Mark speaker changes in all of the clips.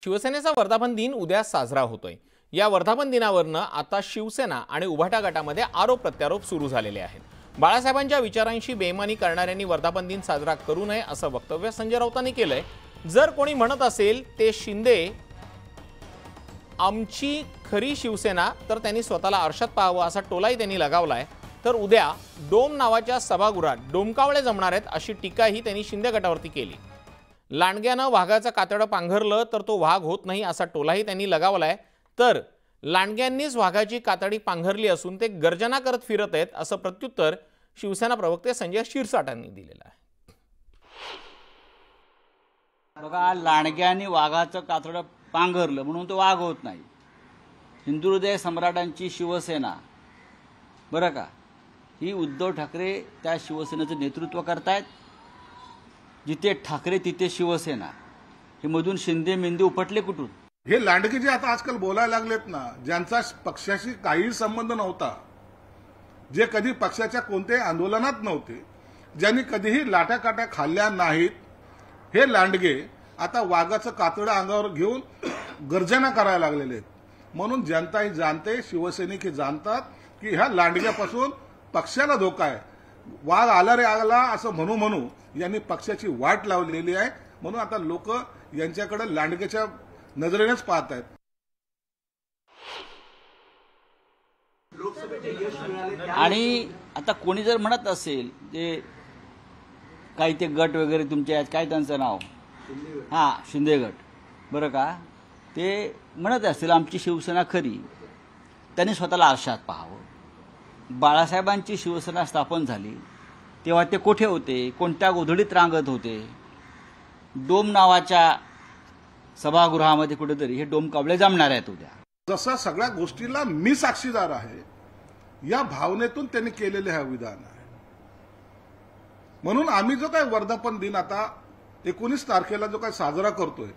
Speaker 1: शिवसेनेचा वर्धापन दिन उद्या साजरा होतोय। या वर्धापन दिनावरनं आता शिवसेना आणि उभाटा गटामध्ये आरोप प्रत्यारोप सुरू झालेले आहेत। बाळासाहेबांच्या विचारांशी बेईमानी करणाऱ्यांनी वर्धापन दिन साजरा करू नये असं वक्तव्य संजय राऊतांनी केलंय। जर कोणी म्हणत असेल ते शिंदे आमची खरी शिवसेना तर त्यांनी स्वतःला आरशात पाहावं असा टोलाही त्यांनी लगावलाय। तर उद्या डोम नावाच्या सभागृहात डोमकावळे जमणार आहेत अशी टीकाही त्यांनी शिंदे गटावरती केली। लांडग्यानं वाघाचं कातडं पांघरलं तर तो वाघ होत नाही असा टोलाही त्यांनी लगावलाय। तर लांडग्यांनीच वाघाची कातडी पांघरली असून ते गर्जना करत फिरत आहेत असं प्रत्युत्तर शिवसेना प्रवक्ते संजय शिरसाटांनी दिलेलं आहे।
Speaker 2: बघा, लांडग्यांनी वाघाचं कातडं पांघरलं म्हणून तो वाघ होत नाही। हिंदुहृदय सम्राटांची शिवसेना बरं का, ही उद्धव ठाकरे त्या शिवसेनेचं नेतृत्व करतायत। जिथे ठाकरे तिथे शिवसेना, हे मधून शिंदे मेंदे उपटले कुठून?
Speaker 3: हे लांडगे जे आता आजकाल बोलायला लागलेत ना, ज्यांचा पक्षाशी काही संबंध नव्हता, जे कधी पक्षाच्या कोणत्याही आंदोलनात नव्हते, ज्यांनी कधीही लाट्याकाट्या खाल्ल्या नाहीत, हे लांडगे आता वाघाचं कातडं अंगावर घेऊन गर्जना करायला लागलेले आहेत। म्हणून जनताही जाणते, शिवसैनिक हे जाणतात की ह्या लांडग्यापासून पक्षाला धोका आहे। वाघ आला रे आला असं म्हणू यांनी पक्षाची वाट लावलेली आहे। म्हणून आता लोक यांच्याकडे लांडग्याच्या नजरेनेच पाहत आहेत।
Speaker 2: आणि आता कोणी जर म्हणत असेल ते काही ते गट वगैरे तुमचे आहेत, काय त्यांचं नाव, शिंदे गट बरं का, ते म्हणत असतील आमची शिवसेना खरी, त्यांनी स्वतःला आरशात पाहावं। बाळासाहेबांची शिवसेना स्थापन झाली तेव्हा ते कुठे होते, कोणत्या गोधडीत रांगत होते? डोम नावाच्या सभागृहामध्ये कुठेतरी हे डोमकावळे जमणार आहेत उद्या।
Speaker 3: जसं सगळ्या गोष्टीला मी साक्षीदार आहे, या भावनेतून त्यांनी केलेले हे विधान आहे। म्हणून आम्ही जो काय वर्धापन दिन आता 19 तारखेला जो काय साजरा करतोय,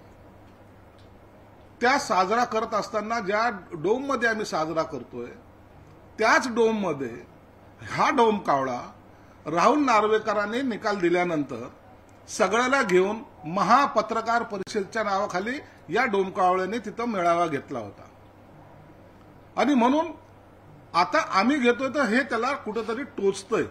Speaker 3: त्या साजरा करत असताना ज्या डोममध्ये आम्ही साजरा करतोय, त्याच डोममध्ये हा डोमकावळा राहुल नार्वेकरांनी निकाल दिल्यानंतर सगळ्याला घेऊन महापत्रकार परिषदेच्या नावाखाली या डोमकावळ्याने तिथं मेळावा घेतला होता। आणि म्हणून आता आम्ही घेतोय तर हे त्याला कुठेतरी टोचतंय।